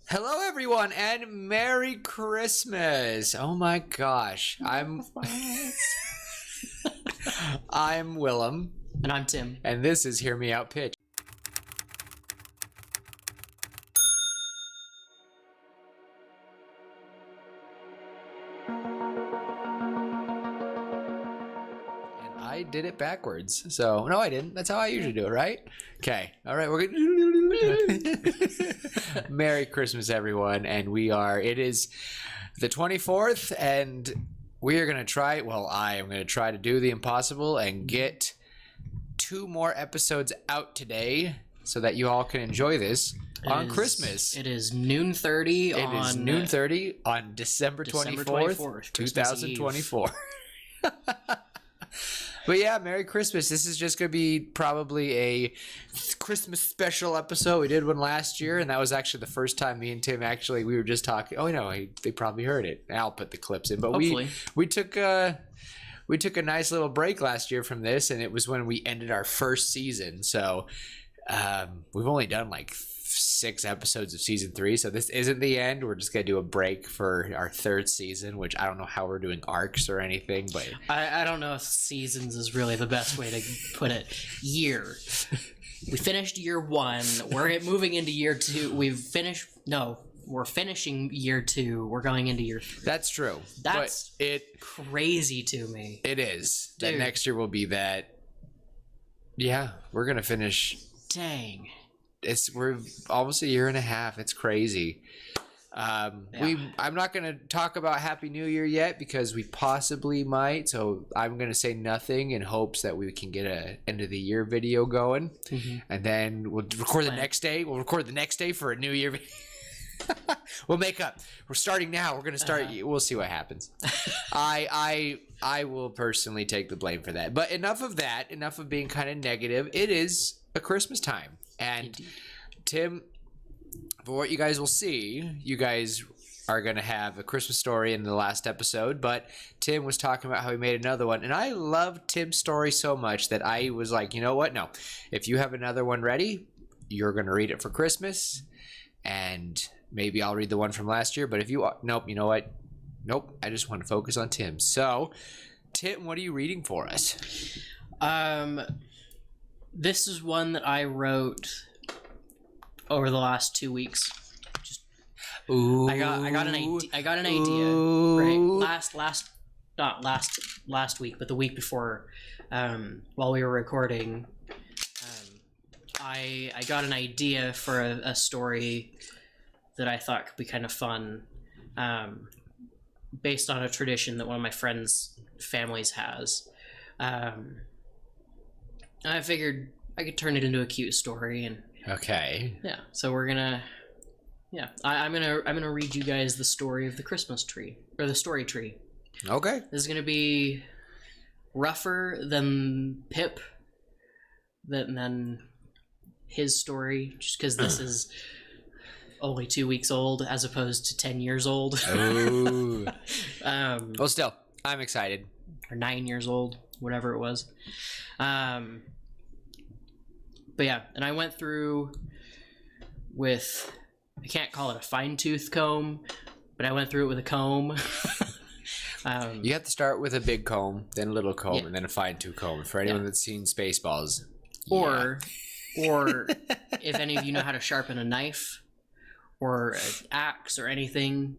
Hello, everyone, and Merry Christmas! Oh my gosh, I'm Willem, And I'm Tim. and this is Hear Me Out Pitch. And I did it backwards, so no, I didn't. That's how I usually do it, right? Okay, all right, we're good. Merry Christmas, everyone, and it is the 24th, and we are going to try, I am going to try to do the impossible and get 2 more episodes out today so that you all can enjoy this on Christmas. It is noon 30 It is noon 30 on December 24th, 2024. But yeah, Merry Christmas. This is just going to be probably a Christmas special episode. We did one last year, and that was actually the first time me and Tim we were just talking. Oh, no, they probably heard it. I'll put the clips in. But Hopefully. we took a nice little break last year from this, and it was when we ended our first season. So we've only done like 6 episodes of season 3, so this isn't the end. We're just gonna do a break for our 3rd season, which I don't know how we're doing arcs or anything, but I don't know if seasons is really the best way to put it. Year. We finished year 1. We're moving into year 2. We're finishing year 2. We're going into year 3. that's true. That's but crazy to me. it is Dude. that next year will be that. Yeah, we're gonna finish. Dang. We're almost a year and a half. It's crazy. I'm not going to talk about Happy New Year yet because we possibly might. So I'm going to say nothing in hopes that we can get a end of the year video going, and then we'll record the next day. We'll record the next day for a New Year video. We'll make up. We're starting now. We're going to start. We'll see what happens. I will personally take the blame for that. But enough of that. Enough of being kind of negative. It is a Christmas time. And Indeed. Tim, for what you guys will see, you guys are going to have a Christmas story in the last episode, but Tim was talking about how he made another one, and I love Tim's story so much that I was like, you know what? No, if you have another one ready, you're going to read it for Christmas, and maybe I'll read the one from last year, but if you, nope, you know what? Nope, I just want to focus on Tim. So, Tim, what are you reading for us? This is one that I wrote over the last 2 weeks. Ooh. I got an idea. Ooh. Right, not last week, but the week before, while we were recording, I got an idea for a story that I thought could be kind of fun, based on a tradition that one of my friends' families has. I figured I could turn it into a cute story, and Okay. yeah. So we're gonna, I'm gonna read you guys the story of the Christmas tree, or the story tree. Okay. This is gonna be rougher than Pip, than his story, just because this is only 2 weeks old as opposed to 10 years old. Ooh. Or Still, I'm excited. 9 years old, whatever it was. But yeah, and I went through with, I can't call it a fine-tooth comb, but I went through it with a comb. You have to start with a big comb, then a little comb, Yeah. and then a fine-tooth comb. For anyone that's seen Spaceballs. Or if any of you know how to sharpen a knife or an axe or anything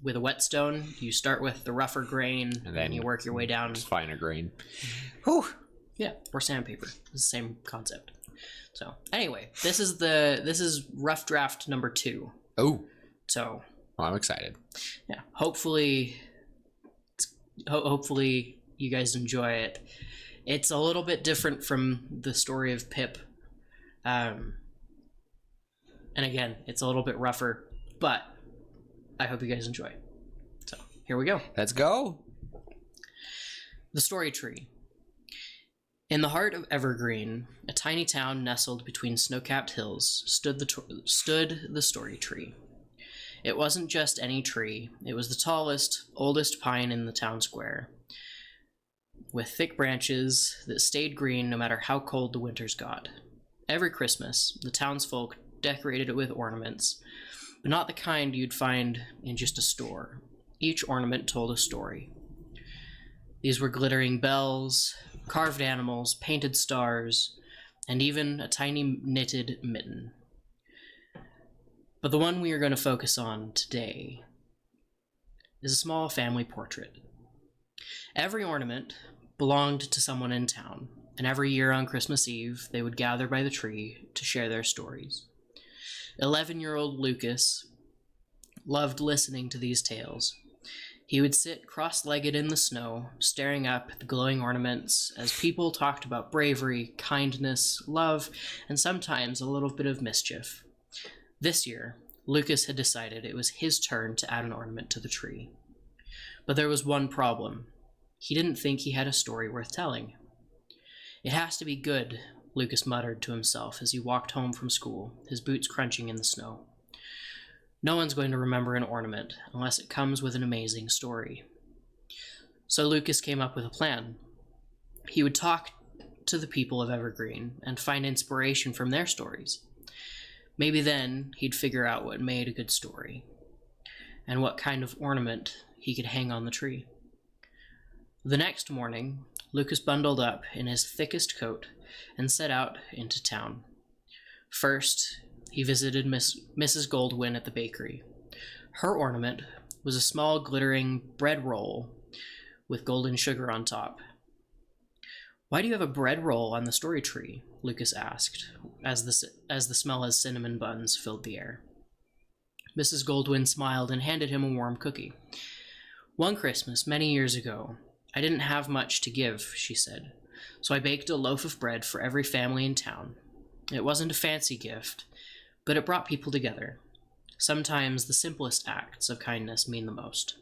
with a whetstone, you start with the rougher grain and then you work your way down. Finer grain. Whew. Yeah, or sandpaper. It's the same concept. So anyway, this is rough draft number 2. Oh. So Well, I'm excited. yeah, hopefully you guys enjoy it. It's a little bit different from the story of Pip, and again, it's a little bit rougher, but I hope you guys enjoy. So here we go. Let's go. The Story Tree. In the heart of Evergreen, a tiny town nestled between snow-capped hills, stood the Story Tree. It wasn't just any tree. It was the tallest, oldest pine in the town square, with thick branches that stayed green no matter how cold the winters got. Every Christmas, the townsfolk decorated it with ornaments, but not the kind you'd find in just a store. Each ornament told a story. These were glittering bells, carved animals, painted stars, and even a tiny knitted mitten. But the one we are going to focus on today is a small family portrait. Every ornament belonged to someone in town, and every year on Christmas Eve, they would gather by the tree to share their stories. 11-year-old Lucas loved listening to these tales. He would sit cross-legged in the snow, staring up at the glowing ornaments as people talked about bravery, kindness, love, and sometimes a little bit of mischief. This year, Lucas had decided it was his turn to add an ornament to the tree. But there was one problem. He didn't think he had a story worth telling. "It has to be good," Lucas muttered to himself as he walked home from school, his boots crunching in the snow. "No one's going to remember an ornament unless it comes with an amazing story." So Lucas came up with a plan. He would talk to the people of Evergreen and find inspiration from their stories. Maybe then he'd figure out what made a good story and what kind of ornament he could hang on the tree. The next morning, Lucas bundled up in his thickest coat and set out into town. First, he visited Mrs. Goldwyn at the bakery. Her ornament was a small glittering bread roll with golden sugar on top. "Why do you have a bread roll on the story tree?" Lucas asked, as the smell of cinnamon buns filled the air. Mrs. Goldwyn smiled and handed him a warm cookie. "One Christmas, many years ago, I didn't have much to give," she said, "so I baked a loaf of bread for every family in town. It wasn't a fancy gift, but it brought people together. Sometimes the simplest acts of kindness mean the most."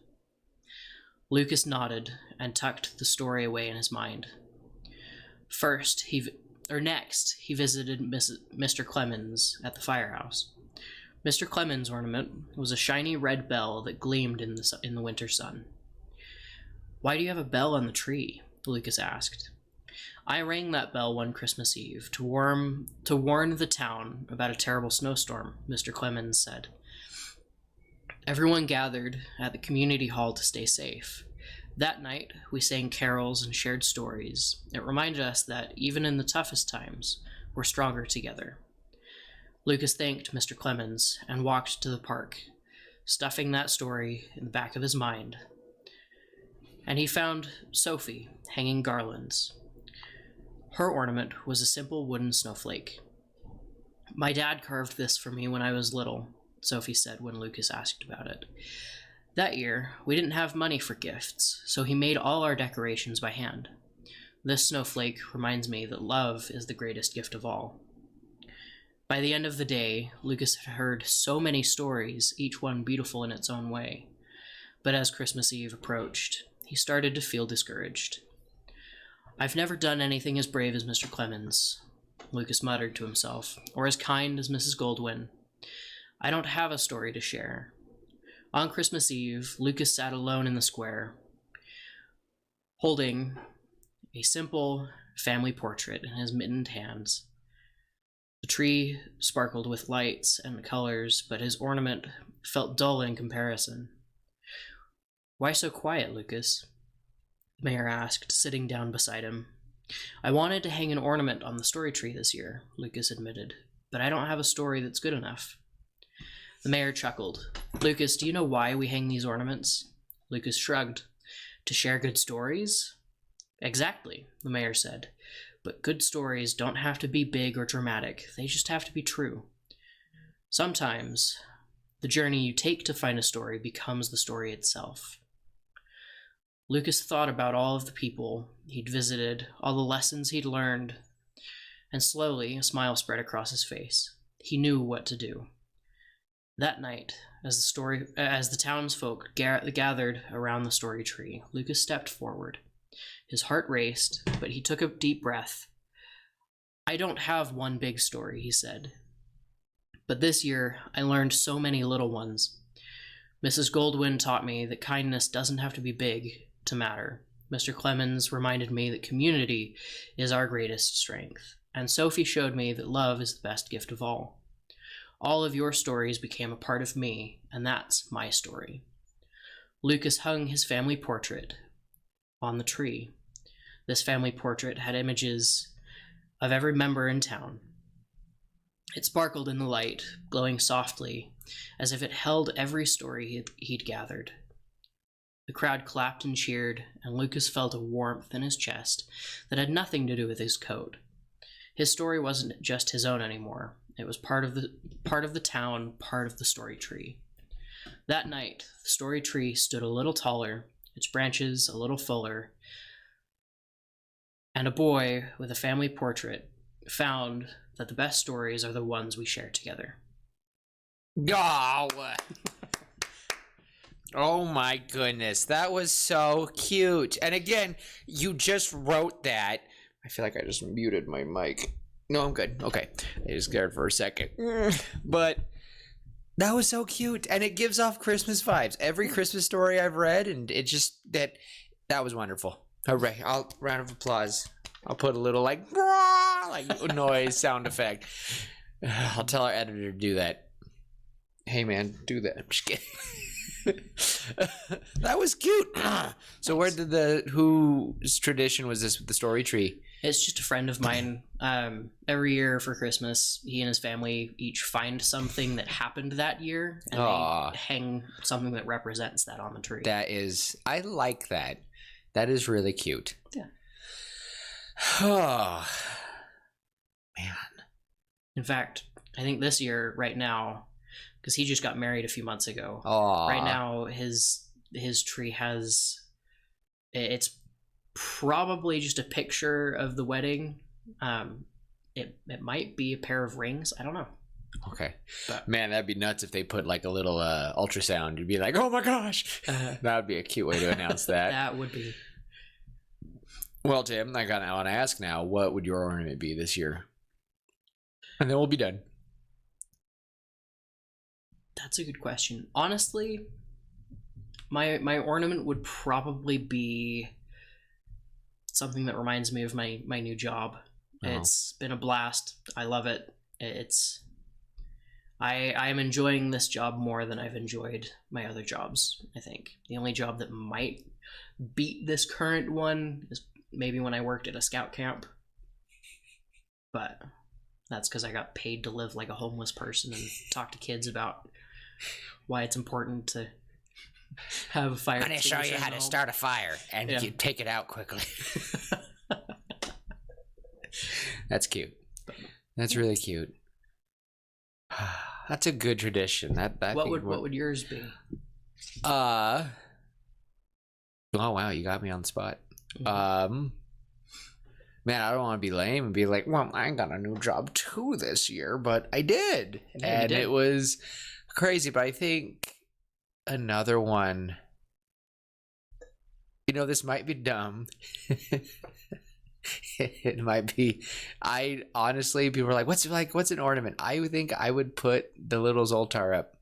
Lucas nodded and tucked the story away in his mind. Next, he visited Mr. Clemens at the firehouse. Mr. Clemens' ornament was a shiny red bell that gleamed in the winter sun. "Why do you have a bell on the tree?" Lucas asked. "I rang that bell one Christmas Eve to warn the town about a terrible snowstorm," Mr. Clemens said. "Everyone gathered at the community hall to stay safe. That night, we sang carols and shared stories. It reminded us that even in the toughest times, we're stronger together." Lucas thanked Mr. Clemens and walked to the park, stuffing that story in the back of his mind. And he found Sophie hanging garlands. Her ornament was a simple wooden snowflake. "My dad carved this for me when I was little," Sophie said when Lucas asked about it. "That year, we didn't have money for gifts, so he made all our decorations by hand. This snowflake reminds me that love is the greatest gift of all." By the end of the day, Lucas had heard so many stories, each one beautiful in its own way. But as Christmas Eve approached, he started to feel discouraged. "I've never done anything as brave as Mr. Clemens," Lucas muttered to himself, "or as kind as Mrs. Goldwyn. I don't have a story to share." On Christmas Eve, Lucas sat alone in the square, holding a simple family portrait in his mittened hands. The tree sparkled with lights and colors, but his ornament felt dull in comparison. "Why so quiet, Lucas?" the mayor asked, sitting down beside him. "I wanted to hang an ornament on the story tree this year," Lucas admitted, "but I don't have a story that's good enough." The mayor chuckled. "Lucas, do you know why we hang these ornaments?" Lucas shrugged. "To share good stories?" "Exactly," the mayor said. "But good stories don't have to be big or dramatic. They just have to be true. Sometimes the journey you take to find a story becomes the story itself." Lucas thought about all of the people he'd visited, all the lessons he'd learned, and slowly a smile spread across his face. He knew what to do. That night, as the townsfolk gathered around the story tree, Lucas stepped forward. His heart raced, but he took a deep breath. "I don't have one big story," he said. "But this year, I learned so many little ones. Mrs. Goldwyn taught me that kindness doesn't have to be big to matter. Mr. Clemens reminded me that community is our greatest strength. And Sophie showed me that love is the best gift of all. All of your stories became a part of me, and that's my story. Lucas hung his family portrait on the tree. This family portrait had images of every member in town. It sparkled in the light, glowing softly, as if it held every story he'd gathered. The crowd clapped and cheered, and Lucas felt a warmth in his chest that had nothing to do with his coat. His story wasn't just his own anymore. It was part of the town, part of the story tree. That night, the story tree stood a little taller, its branches a little fuller, and a boy with a family portrait found that the best stories are the ones we share together. Oh, oh my goodness. That was so cute. And again, you just wrote that. I feel like I just muted my mic. No, I'm good. Okay. I was scared for a second. But that was so cute. And it gives off Christmas vibes. Every Christmas story I've read, and it just, that was wonderful. Hooray. Round of applause. I'll put a little like noise sound effect. I'll tell our editor to do that. Hey man, do that. I'm just kidding. That was cute. So where did whose tradition was this with the story tree? It's just a friend of mine. Every year for Christmas, he and his family each find something that happened that year, and they hang something that represents that on the tree. I like that. That is really cute. Yeah. Oh, man. In fact, I think this year, right now, because he just got married a few months ago. Aww. Right now, his tree it's probably just a picture of the wedding. It might be a pair of rings. I don't know. Okay. But, man, that'd be nuts if they put like a little ultrasound. You'd be like, oh my gosh. That would be a cute way to announce that. That would be. Well, Tim, I want to ask now, what would your ornament be this year? And then we'll be done. That's a good question. Honestly, my ornament would probably be something that reminds me of my new job. Oh. It's been a blast. I love it. I am enjoying this job more than I've enjoyed my other jobs, I think. The only job that might beat this current one is maybe when I worked at a scout camp. But that's because I got paid to live like a homeless person and talk to kids about why it's important to have a fire. I'm going to show you how to start a fire and you take it out quickly. That's cute. That's really cute. That's a good tradition. What would yours be? Oh wow, you got me on the spot. Mm-hmm. Man, I don't want to be lame and be like, well, I got a new job too this year, but I did. Yeah, and it was crazy. But I think another one, this might be dumb. It might be. I honestly, people are like, what's an ornament? I would think I would put the little Zoltar up.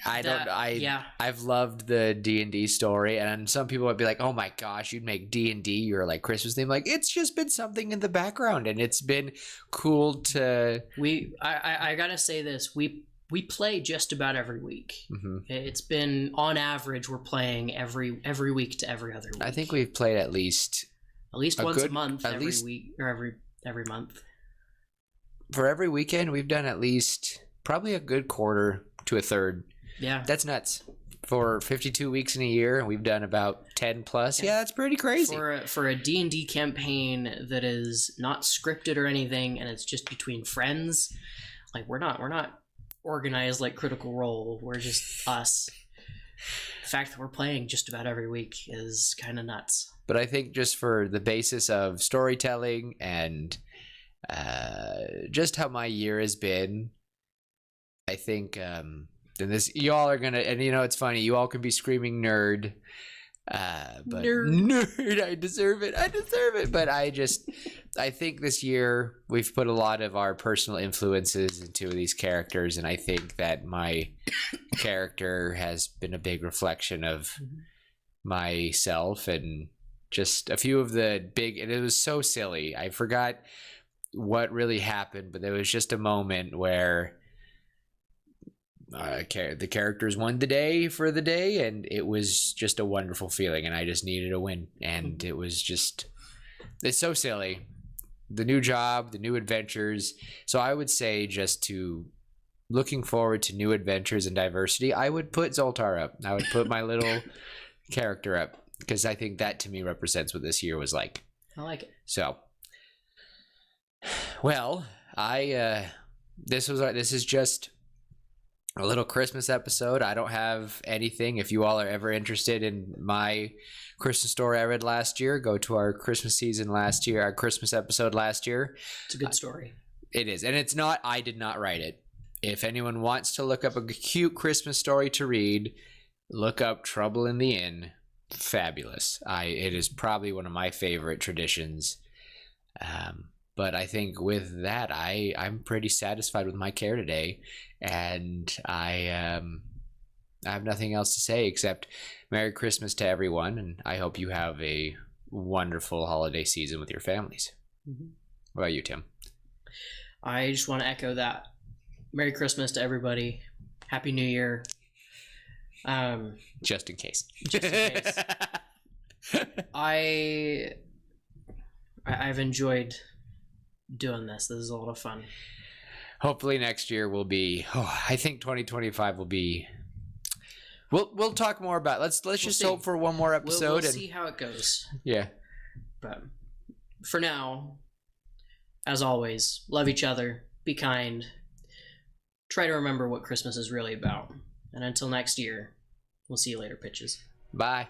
I've loved the D&D story, and some people would be like, oh my gosh, you'd make D&D your like Christmas theme. Like, it's just been something in the background, and it's been cool to. I gotta say this, we play just about every week. Mm-hmm. It's been, on average, we're playing every week to every other week. I think we've played at least once a month, every week or every month. For every weekend, we've done at least probably a good quarter to a third. Yeah, that's nuts. For 52 weeks in a year, and we've done about 10 plus. Yeah, that's pretty crazy. For a D&D campaign that is not scripted or anything, and it's just between friends. Like, we're not organized like Critical Role. We're just us. The fact that we're playing just about every week is kind of nuts. But I think just for the basis of storytelling and just how my year has been, I think then this, y'all are gonna, and it's funny, you all can be screaming nerd, but nerd, I deserve it. But I think this year we've put a lot of our personal influences into these characters, and I think that my character has been a big reflection of myself, and just a few of the big, and it was so silly. I forgot what really happened, but there was just a moment where the characters won the day for the day, and it was just a wonderful feeling, and I just needed a win, and it was just, it's so silly. The new job, the new adventures. So I would say, just to looking forward to new adventures and diversity, I would put Zoltar up. I would put my little character up, because I think that to me represents what this year was like. I like it. So, well, this is just a little Christmas episode. I don't have anything. If you all are ever interested in my Christmas story I read last year, go to our Christmas season last year, our Christmas episode last year. It's a good story. It is. And it's not, I did not write it. If anyone wants to look up a cute Christmas story to read, look up Trouble in the Inn. Fabulous. It is probably one of my favorite traditions. But I think with that, I'm pretty satisfied with my care today, and I have nothing else to say except Merry Christmas to everyone, and I hope you have a wonderful holiday season with your families. Mm-hmm. What about you, Tim? I just want to echo that. Merry Christmas to everybody. Happy New Year. Just in case. Just in case. I've enjoyed doing this. This is a lot of fun. Hopefully next year will be. I think 2025 will be. We'll talk more about. Let's just hope for one more episode. We'll see how it goes. Yeah. But for now, as always, love each other. Be kind. Try to remember what Christmas is really about. And until next year, we'll see you later, pitches. Bye.